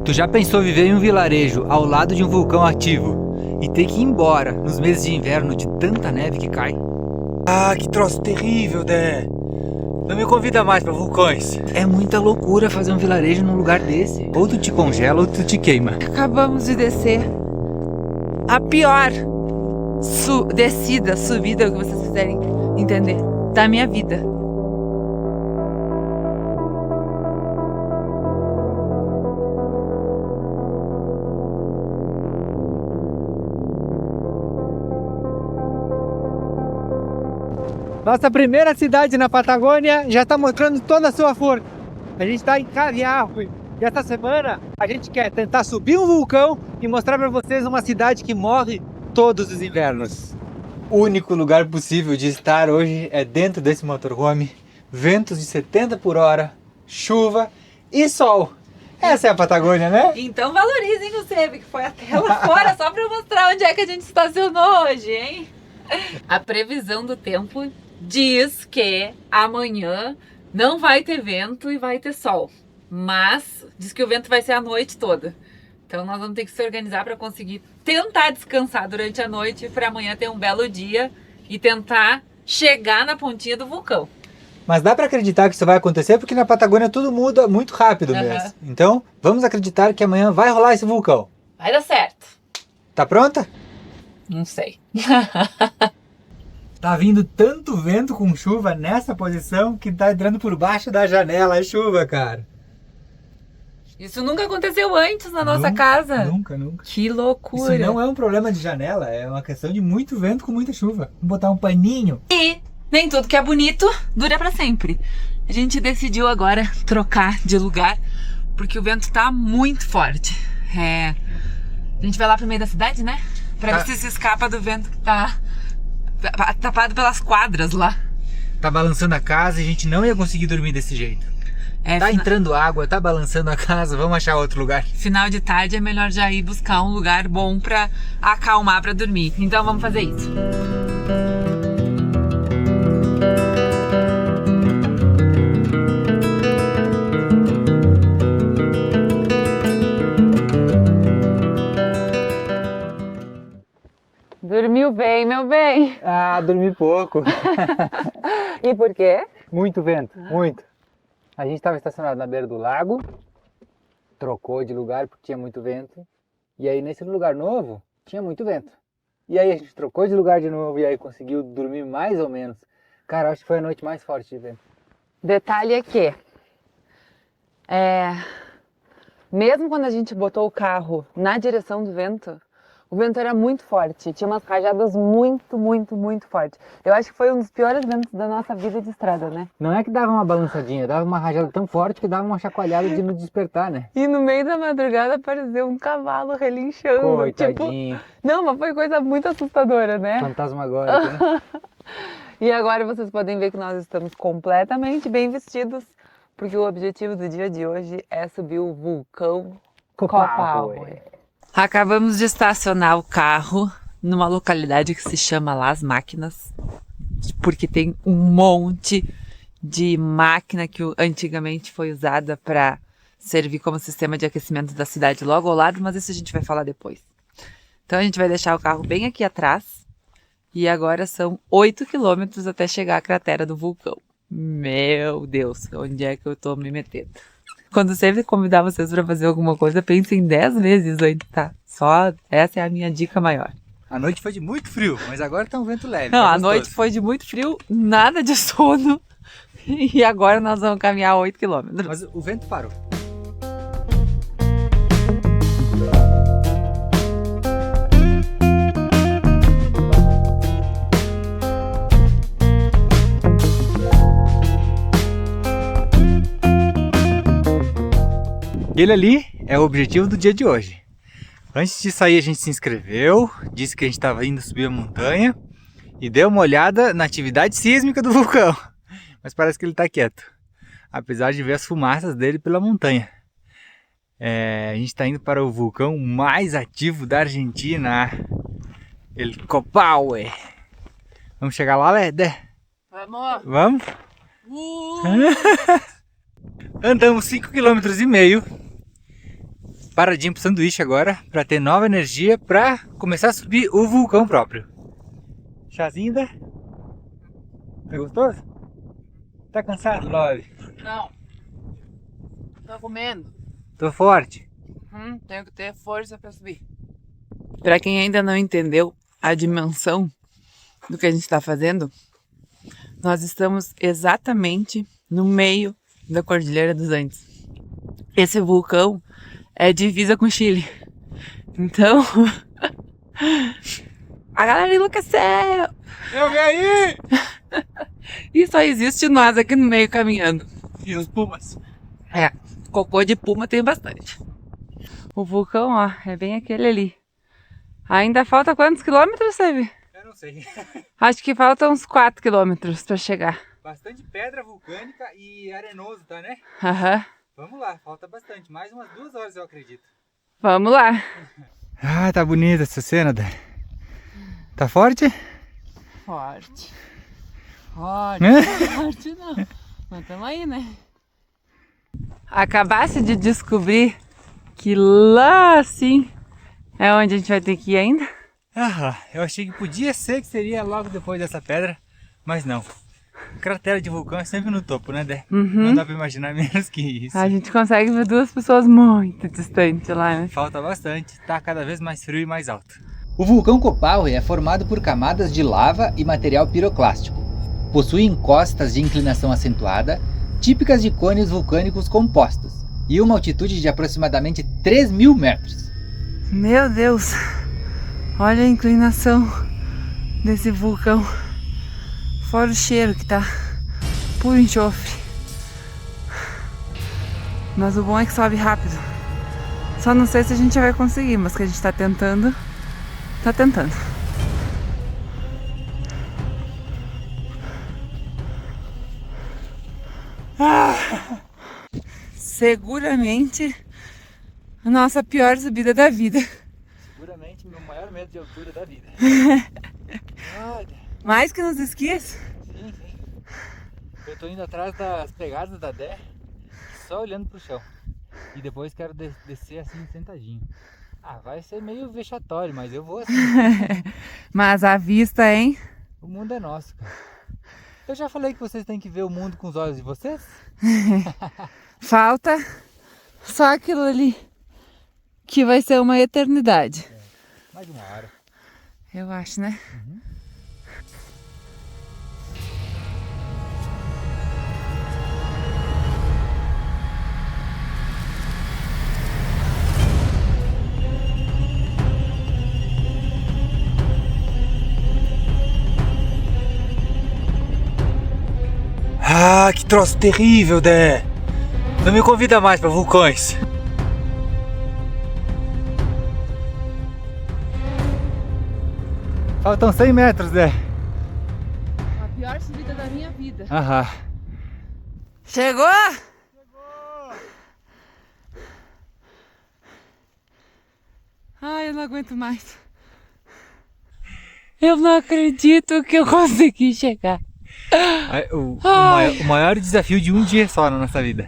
Tu já pensou viver em um vilarejo ao lado de um vulcão ativo e ter que ir embora nos meses de inverno de tanta neve que cai? Ah, que troço terrível, Dé. Não me convida mais pra vulcões. É muita loucura fazer um vilarejo num lugar desse. Ou tu te congela ou tu te queima. Acabamos de descer a pior descida, subida, o que vocês quiserem entender, da minha vida. Nossa primeira cidade na Patagônia já está mostrando toda a sua força. A gente está em Caviarre e essa semana a gente quer tentar subir um vulcão e mostrar para vocês uma cidade que morre todos os invernos. O único lugar possível de estar hoje é dentro desse motorhome. Ventos de 70 por hora, chuva e sol. Essa é a Patagônia, né? Então valorizem o Sebe, que foi até lá fora só para mostrar onde é que a gente estacionou hoje, hein? A previsão do tempo diz que amanhã não vai ter vento e vai ter sol, mas diz que o vento vai ser a noite toda. Então nós vamos ter que se organizar para conseguir tentar descansar durante a noite para amanhã ter um belo dia e tentar chegar na pontinha do vulcão. Mas dá pra acreditar que isso vai acontecer porque na Patagônia tudo muda muito rápido mesmo. Então vamos acreditar que amanhã vai rolar esse vulcão. Vai dar certo. Tá pronta? Não sei. Tá vindo tanto vento com chuva nessa posição que tá entrando por baixo da janela a chuva, cara. Isso nunca aconteceu antes na nossa casa. Nunca. Que loucura. Isso não é um problema de janela, é uma questão de muito vento com muita chuva. Vamos botar um paninho. E nem tudo que é bonito dura pra sempre. A gente decidiu agora trocar de lugar porque o vento tá muito forte. A gente vai lá pro meio da cidade, né? Pra ver se escapa do vento que tá tapado pelas quadras lá. Tá balançando a casa e a gente não ia conseguir dormir desse jeito. Tá entrando água, tá balançando a casa, vamos achar outro lugar. Final de tarde é melhor já ir buscar um lugar bom pra acalmar pra dormir. Então vamos fazer isso. Dormiu bem, meu bem? Ah, dormi pouco. E por quê? Muito vento, muito. A gente estava estacionado na beira do lago, trocou de lugar porque tinha muito vento. E aí nesse lugar novo, tinha muito vento. E aí a gente trocou de lugar de novo e aí conseguiu dormir mais ou menos. Cara, acho que foi a noite mais forte de vento. Detalhe é que, mesmo quando a gente botou o carro na direção do vento, o vento era muito forte, tinha umas rajadas muito fortes. Eu acho que foi um dos piores ventos da nossa vida de estrada, né? Não é que dava uma balançadinha, dava uma rajada tão forte que dava uma chacoalhada de nos despertar, né? E no meio da madrugada apareceu um cavalo relinchando. Coitadinho. Não, mas foi coisa muito assustadora, né? Fantasmagórico, né? E agora vocês podem ver que nós estamos completamente bem vestidos, porque o objetivo do dia de hoje é subir o vulcão Copahue. Acabamos de estacionar o carro numa localidade que se chama Las Máquinas, porque tem um monte de máquina que antigamente foi usada para servir como sistema de aquecimento da cidade logo ao lado, mas isso a gente vai falar depois. Então a gente vai deixar o carro bem aqui atrás e agora são 8 quilômetros até chegar à cratera do vulcão. Meu Deus, onde é que eu tô me metendo? Quando sempre convidar vocês para fazer alguma coisa, pensem 10 vezes antes, tá? Só essa é a minha dica maior. A noite foi de muito frio, mas agora tá um vento leve. Não, tá a gostoso. noite foi de muito frio, nada de sono. E agora nós vamos caminhar 8 quilômetros. Mas o vento parou. Ele ali é o objetivo do dia de hoje. Antes de sair a gente se inscreveu, disse que a gente estava indo subir a montanha e deu uma olhada na atividade sísmica do vulcão. Mas parece que ele está quieto, apesar de ver as fumaças dele pela montanha. A gente está indo para o vulcão mais ativo da Argentina, El Copahue. Vamos chegar lá, Léder? Vamos! Andamos 5,5 km paradinha pro sanduíche agora, pra ter nova energia pra começar a subir o vulcão próprio. Chazinho, né? Tá gostoso? Tá cansado, Love? Não. Tô comendo. Tô forte. Tenho que ter força pra subir. Pra quem ainda não entendeu a dimensão do que a gente tá fazendo, nós estamos exatamente no meio da Cordilheira dos Andes. Esse vulcão é divisa com o Chile. Então, a galera enlouqueceu! Eu vi aí! E só existe nós aqui no meio caminhando. E os pumas? É, cocô de puma tem bastante. O vulcão, ó, é bem aquele ali. Ainda falta quantos quilômetros, Sebe? Eu não sei. Acho que faltam uns 4 quilômetros pra chegar. Bastante pedra vulcânica e arenoso, tá, né? Aham. Vamos lá, falta bastante. Mais umas 2 horas, eu acredito. Vamos lá. Ah, tá bonita essa cena, Dé. Tá forte? Forte. Forte. Forte não. Mas tamo aí, né? Acabasse de descobrir que lá assim é onde a gente vai ter que ir ainda? Ah, eu achei que podia ser que seria logo depois dessa pedra, mas não. Cratera de vulcão é sempre no topo, né, Dé? Não dá pra imaginar menos que isso. A gente consegue ver 2 pessoas muito distantes lá, né? Falta bastante, tá cada vez mais frio e mais alto. O vulcão Copahue é formado por camadas de lava e material piroclástico. Possui encostas de inclinação acentuada, típicas de cones vulcânicos compostos, e uma altitude de aproximadamente 3.000 metros. Meu Deus! Olha a inclinação desse vulcão. Fora o cheiro que tá puro enxofre. Mas o bom é que sobe rápido. Só não sei se a gente vai conseguir, mas que a gente tá tentando. Tá tentando. Seguramente a nossa pior subida da vida. Seguramente meu maior medo de altura da vida. Mais que nos esquis? Sim, sim. Eu tô indo atrás das pegadas da Dé, só olhando pro chão. E depois quero descer assim, sentadinho. Ah, vai ser meio vexatório, mas eu vou assim. Mas a vista, hein? O mundo é nosso, cara. Eu já falei que vocês têm que ver o mundo com os olhos de vocês? Falta só aquilo ali, que vai ser uma eternidade. Mais 1 hora. Eu acho, né? Ah, que troço terrível, Dé. Não me convida mais pra vulcões. Faltam 100 metros, Dé. A pior subida da minha vida. Aham. Chegou? Ai, eu não aguento mais. Eu não acredito que eu consegui chegar. O maior desafio de um dia só na nossa vida.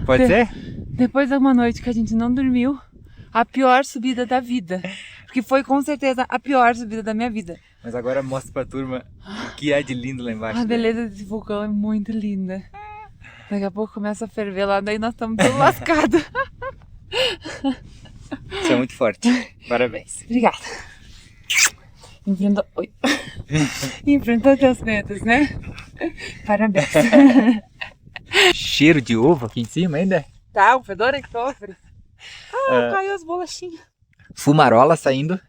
Pode ser? Depois de uma noite que a gente não dormiu, a pior subida da vida. Porque foi com certeza a pior subida da minha vida. Mas agora mostra pra turma o que é de lindo lá embaixo. A beleza desse vulcão é muito linda. Daqui a pouco começa a ferver lá, daí nós estamos todos lascados. Você é muito forte. Parabéns. Obrigada. Enfrentou teus medos, né? Parabéns. Cheiro de ovo aqui em cima ainda. Tá, o fedor é que sofre. Caiu as bolachinhas. Fumarola saindo.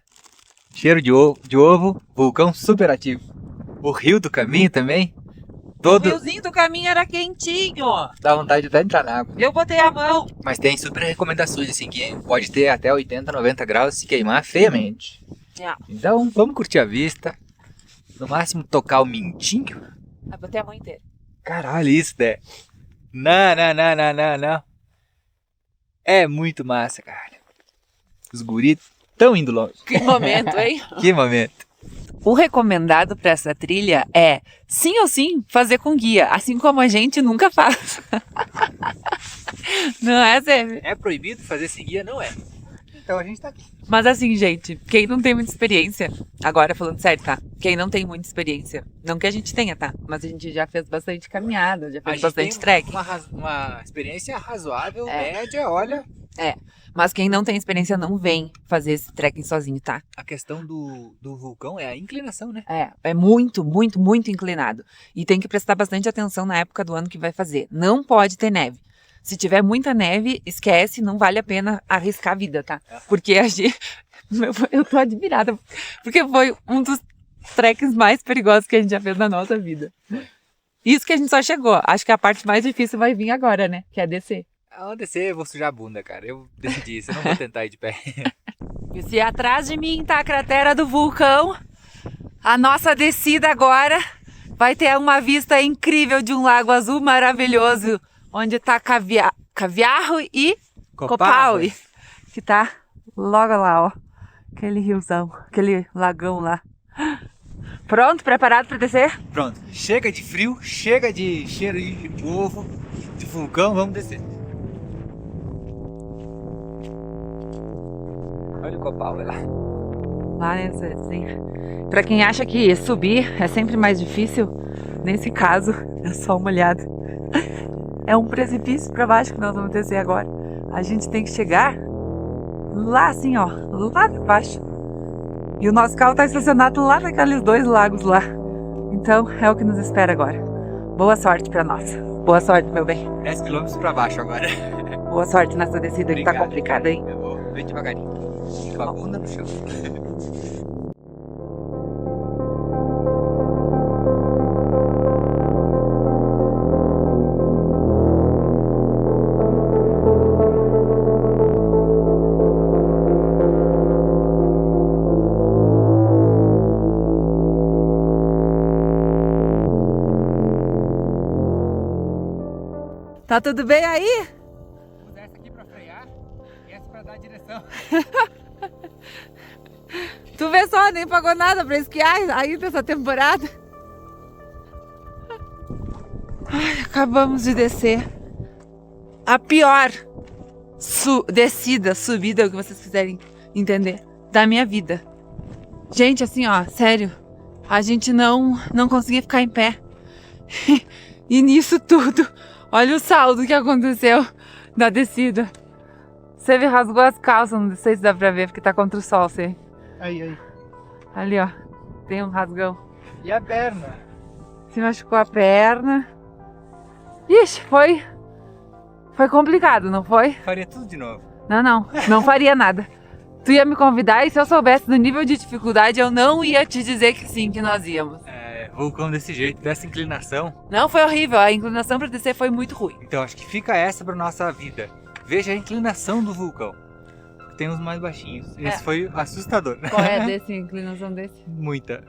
Cheiro de ovo. Vulcão super ativo. O rio do caminho também. O riozinho do caminho era quentinho. Dá vontade de até entrar na água. Eu botei a mão. Mas tem super recomendações, assim, que pode ter até 80, 90 graus se queimar feiamente. Então, vamos curtir a vista. No máximo, tocar o mintinho. Eu botei a mão inteira. Caralho, isso, Dé. Não. É muito massa, cara. Os guris estão indo longe. Que momento, hein? Que momento. O recomendado para essa trilha é, sim ou sim, fazer com guia, assim como a gente nunca faz. Não é, Zé? É proibido fazer sem guia? Não é. então a gente tá aqui. Mas assim, gente, quem não tem muita experiência, agora falando sério, tá? Quem não tem muita experiência, não que a gente tenha, tá? Mas a gente já fez bastante caminhada, já fez bastante trekking. Uma experiência razoável, média, olha. Mas quem não tem experiência não vem fazer esse trekking sozinho, tá? A questão do vulcão é a inclinação, né? É muito, muito, muito inclinado. E tem que prestar bastante atenção na época do ano que vai fazer. Não pode ter neve. Se tiver muita neve, esquece, não vale a pena arriscar a vida, tá? Porque a gente... Eu tô admirada, porque foi um dos trekkings mais perigosos que a gente já fez na nossa vida. Isso que a gente só chegou. Acho que a parte mais difícil vai vir agora, né? Que é descer. Ao descer, eu vou sujar a bunda, cara. Eu decidi isso, eu não vou tentar ir de pé. E se atrás de mim tá a cratera do vulcão, a nossa descida agora vai ter uma vista incrível de um lago azul maravilhoso, onde tá Caviarro e Copaui, que tá logo lá, ó. Aquele riozão, aquele lagão lá. Pronto? Preparado para descer? Pronto. Chega de frio, chega de cheiro de ovo, de vulcão, vamos descer. Olha o Copaui lá. Lá, né? Assim. Pra quem acha que subir é sempre mais difícil, nesse caso, é só uma olhada. É um precipício pra baixo que nós vamos descer agora. A gente tem que chegar lá assim, ó, lá de baixo. E o nosso carro tá estacionado lá naqueles 2 lagos lá. Então, é o que nos espera agora. Boa sorte pra nós. Boa sorte, meu bem. 10 km pra baixo agora. Boa sorte nessa descida que tá Obrigado. complicada, hein? Eu vou bem devagarinho. Com a bunda no chão. Tá tudo bem aí? Vou usar essa aqui pra frear e essa pra dar a direção. Tu vê só, nem pagou nada pra esquiar ainda essa temporada. Ai, acabamos de descer a pior descida, subida, o que vocês quiserem entender, da minha vida. Gente, assim, ó, sério, a gente não conseguia ficar em pé. E nisso tudo, olha o saldo que aconteceu da descida. Você rasgou as calças, não sei se dá pra ver, porque tá contra o sol, sei. Aí. Ali, ó, tem um rasgão. E a perna? Se machucou a perna. Ixi, foi complicado, não foi? Faria tudo de novo. Não faria nada. Tu ia me convidar e se eu soubesse do nível de dificuldade, eu não ia te dizer que sim, que nós íamos. Vulcão desse jeito, dessa inclinação. Não, foi horrível, a inclinação pra descer foi muito ruim. Então acho que fica essa pra nossa vida. Veja a inclinação do vulcão. Tem uns mais baixinhos. Esse foi assustador. Qual é desse, a inclinação desse? Muita.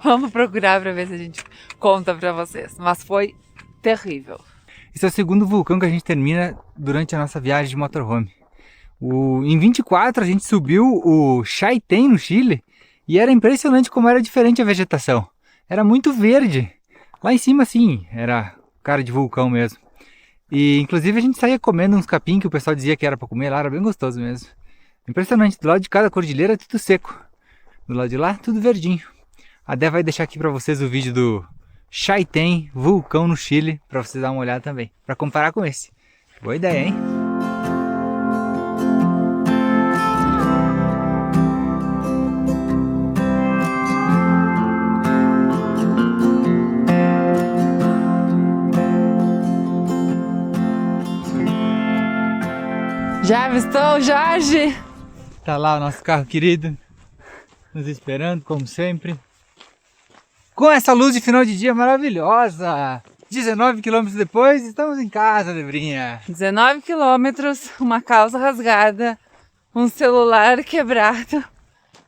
Vamos procurar pra ver se a gente conta pra vocês. Mas foi terrível. Esse é o segundo vulcão que a gente termina durante a nossa viagem de motorhome. Em 24 a gente subiu o Chaitén no Chile e era impressionante como era diferente a vegetação. Era muito verde. Lá em cima, sim, era cara de vulcão mesmo. E inclusive a gente saía comendo uns capim que o pessoal dizia que era para comer lá, era bem gostoso mesmo. Impressionante, do lado de cada cordilheira é tudo seco. Do lado de lá, tudo verdinho. A Dé vai deixar aqui para vocês o vídeo do Chaitén, vulcão no Chile, para vocês dar uma olhada também, para comparar com esse. Boa ideia, hein? Já avistou, Jorge? Tá lá o nosso carro querido, nos esperando, como sempre. Com essa luz de final de dia maravilhosa. 19 quilômetros depois, estamos em casa, Debrinha. 19 quilômetros, uma calça rasgada, um celular quebrado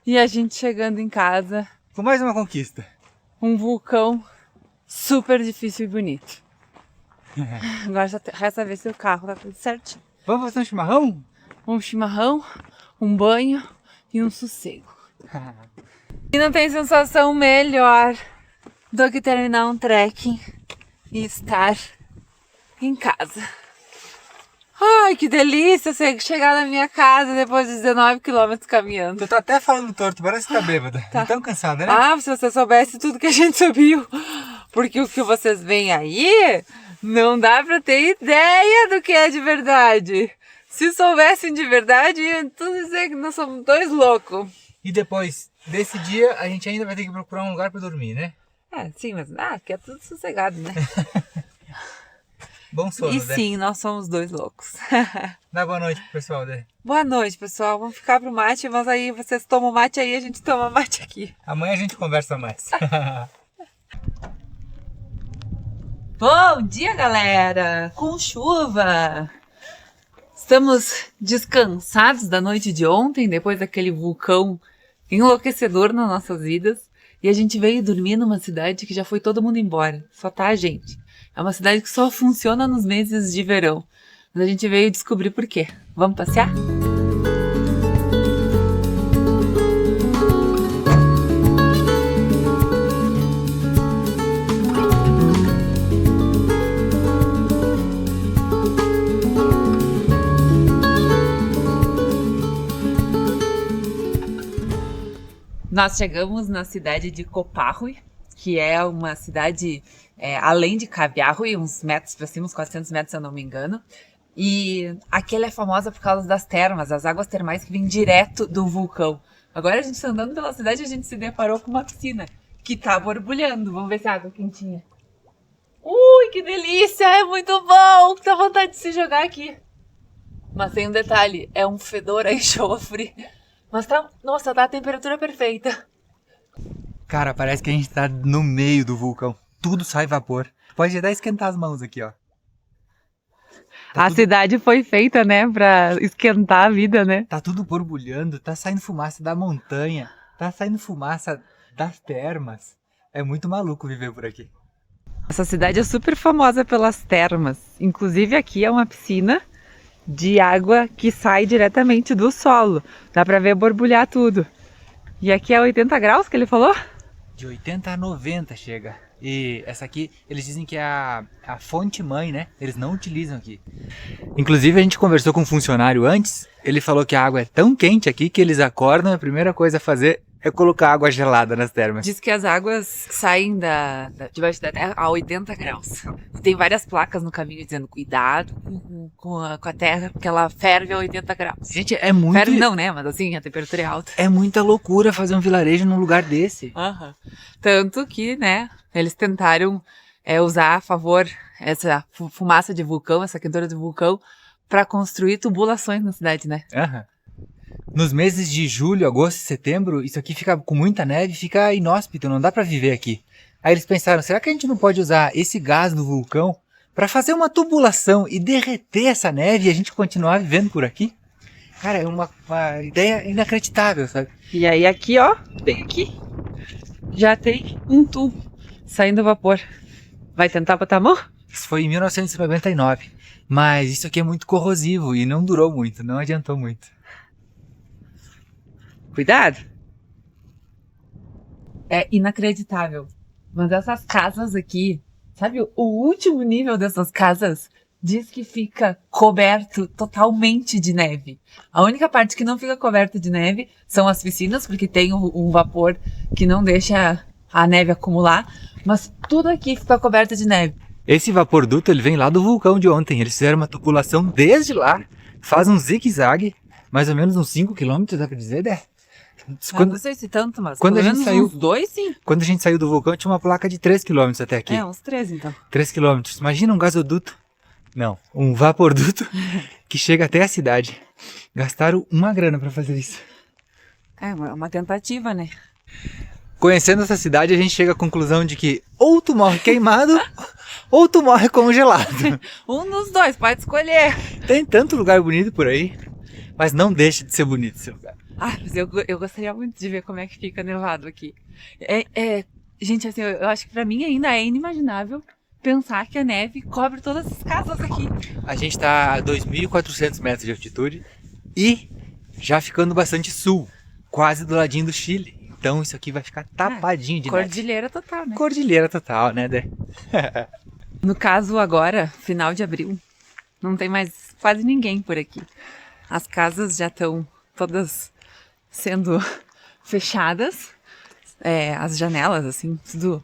e a gente chegando em casa. Com mais uma conquista. Um vulcão super difícil e bonito. Agora já resta ver se o carro tá tudo certinho. Vamos fazer um chimarrão? Um chimarrão, um banho e um sossego. E não tem sensação melhor do que terminar um trekking e estar em casa. Ai, que delícia você chegar na minha casa depois de 19 quilômetros caminhando. Tu tá até falando torto, parece que tá bêbada. Tá. Tão cansada, né? Ah, se você soubesse tudo que a gente subiu. Porque o que vocês veem aí, não dá pra ter ideia do que é de verdade. Se soubessem de verdade, iam tudo dizer que nós somos dois loucos. E depois desse dia, a gente ainda vai ter que procurar um lugar pra dormir, né? É, sim, mas aqui é tudo sossegado, né? Bom sono, E né? sim, nós somos dois loucos. Dá boa noite pro pessoal, né? Boa noite, pessoal. Vamos ficar pro mate, mas aí vocês tomam mate aí, a gente toma mate aqui. Amanhã a gente conversa mais. Bom dia, galera! Com chuva! Estamos descansados da noite de ontem, depois daquele vulcão enlouquecedor nas nossas vidas. E a gente veio dormir numa cidade que já foi todo mundo embora. Só tá a gente. É uma cidade que só funciona nos meses de verão. Mas a gente veio descobrir por quê. Vamos passear? Nós chegamos na cidade de Koparui, que é uma cidade além de Kaviarui, uns metros para cima, uns 400 metros se eu não me engano. E aqui ela é famosa por causa das termas, as águas termais que vêm direto do vulcão. Agora a gente está andando pela cidade e a gente se deparou com uma piscina que tá borbulhando. Vamos ver se a água é quentinha. Ui, que delícia! É muito bom! Dá vontade de se jogar aqui. Mas tem um detalhe, é um fedor a enxofre. Mas tá, nossa, tá a temperatura perfeita. Cara, parece que a gente tá no meio do vulcão. Tudo sai vapor. Pode até esquentar as mãos aqui, ó. A cidade foi feita, né, pra esquentar a vida, né? Tá tudo borbulhando, tá saindo fumaça da montanha, tá saindo fumaça das termas. É muito maluco viver por aqui. Essa cidade é super famosa pelas termas. Inclusive aqui é uma piscina de água que sai diretamente do solo. Dá pra ver borbulhar tudo. E aqui é 80 graus que ele falou? De 80 a 90 chega. E essa aqui, eles dizem que é a fonte mãe, né? Eles não utilizam aqui. Inclusive a gente conversou com um funcionário antes. Ele falou que a água é tão quente aqui que eles acordam e a primeira coisa a fazer é colocar água gelada nas termas. Diz que as águas saem debaixo da terra a 80 graus. E tem várias placas no caminho dizendo cuidado com a terra, porque ela ferve a 80 graus. Gente, é muito... Ferve não, né? Mas assim, a temperatura é alta. É muita loucura fazer um vilarejo num lugar desse. Aham. Tanto que, né, eles tentaram usar a favor essa fumaça de vulcão, essa quentura de vulcão, para construir tubulações na cidade, né? Aham. Nos meses de julho, agosto e setembro, isso aqui fica com muita neve, fica inóspito, não dá pra viver aqui. Aí eles pensaram, será que a gente não pode usar esse gás do vulcão para fazer uma tubulação e derreter essa neve e a gente continuar vivendo por aqui? Cara, é uma ideia inacreditável, sabe? E aí aqui, ó, bem aqui, já tem um tubo saindo vapor. Vai tentar botar a mão? Isso foi em 1999, mas isso aqui é muito corrosivo e não durou muito, não adiantou muito. Cuidado! É inacreditável. Mas essas casas aqui, sabe, o último nível dessas casas diz que fica coberto totalmente de neve. A única parte que não fica coberta de neve são as piscinas, porque tem um vapor que não deixa a neve acumular, mas tudo aqui fica coberto de neve. Esse vapor duto, ele vem lá do vulcão de ontem. Eles fizeram uma tubulação desde lá, faz um zigue-zague, mais ou menos uns 5 km, dá pra dizer, né? Não sei se tanto, mas quando pelo a gente menos saiu, uns 2, sim. Quando a gente saiu do vulcão, tinha uma placa de 3 km até aqui. É, uns 3 então. 3 km. Imagina um gasoduto. Não, um vaporduto que chega até a cidade. Gastaram uma grana pra fazer isso. É uma tentativa, né? Conhecendo essa cidade, a gente chega à conclusão de que ou tu morre queimado, ou tu morre congelado. Um dos dois, pode escolher. Tem tanto lugar bonito por aí, mas não deixa de ser bonito esse lugar. Ah, mas eu gostaria muito de ver como é que fica nevado aqui. Gente, assim, eu acho que pra mim ainda é inimaginável pensar que a neve cobre todas as casas aqui. A gente tá a 2.400 metros de altitude e já ficando bastante sul, quase do ladinho do Chile. Então isso aqui vai ficar tapadinho de neve. Cordilheira total, né? Cordilheira total, né, Dé? No caso agora, final de abril, não tem mais quase ninguém por aqui. As casas já estão todas sendo fechadas, as janelas, assim, tudo,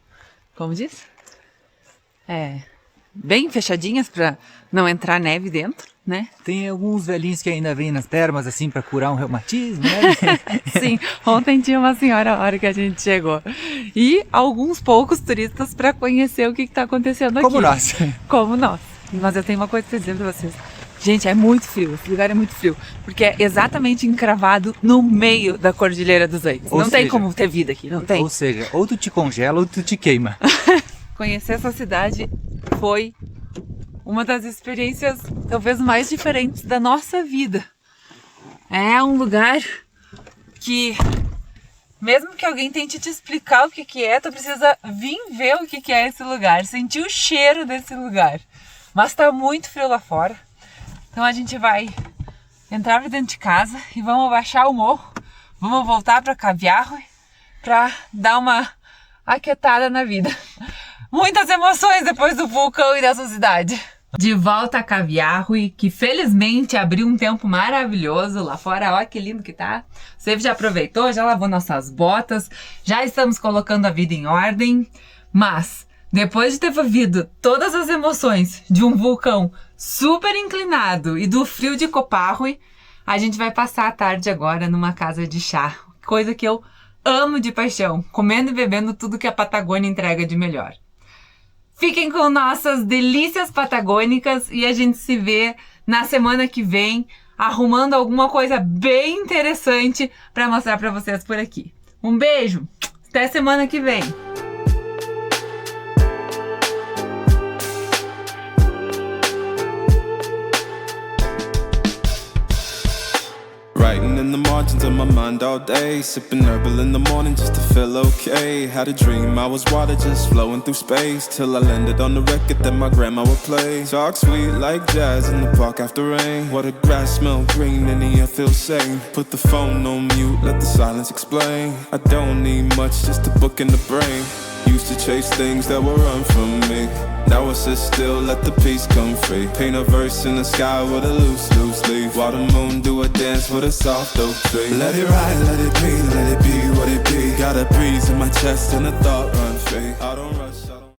como diz? Bem fechadinhas para não entrar neve dentro, né? Tem alguns velhinhos que ainda vêm nas termas, assim, pra curar um reumatismo, né? Sim, ontem tinha uma senhora a hora que a gente chegou. E alguns poucos turistas para conhecer o que está acontecendo aqui. Como nós. Como nós. Mas eu tenho uma coisa para dizer para vocês. Gente, é muito frio, esse lugar é muito frio, porque é exatamente encravado no meio da Cordilheira dos Andes. Não tem como ter vida aqui, não tem. Ou seja, ou tu te congela ou tu te queima. Conhecer essa cidade foi uma das experiências talvez mais diferentes da nossa vida. É um lugar que, mesmo que alguém tente te explicar o que é, tu precisa vir ver o que é esse lugar, sentir o cheiro desse lugar. Mas tá muito frio lá fora. Então a gente vai entrar pra dentro de casa e vamos baixar o morro. Vamos voltar pra Caviarro pra dar uma aquietada na vida. Muitas emoções depois do vulcão e dessa cidade. De volta a Caviarro, que felizmente abriu um tempo maravilhoso lá fora. Olha que lindo que tá. Você já aproveitou, já lavou nossas botas, já estamos colocando a vida em ordem. Mas depois de ter vivido todas as emoções de um vulcão super inclinado e do frio de Coparro, a gente vai passar a tarde agora numa casa de chá. Coisa que eu amo de paixão, comendo e bebendo tudo que a Patagônia entrega de melhor. Fiquem com nossas delícias patagônicas e a gente se vê na semana que vem arrumando alguma coisa bem interessante para mostrar para vocês por aqui. Um beijo, até semana que vem! Writing in the margins of my mind all day, sipping herbal in the morning just to feel okay. Had a dream I was water just flowing through space, till I landed on the record that my grandma would play. Talk sweet like jazz in the park after rain. What the grass smell green and the air feels sane. Put the phone on mute, let the silence explain. I don't need much, just a book in the brain. Used to chase things that were run from me. Now I sit still, let the peace come free. Paint a verse in the sky with a loose leaf. While the moon do a dance with a soft oak tree. Let it ride, let it be what it be. Got a breeze in my chest and a thought run free. I don't rush.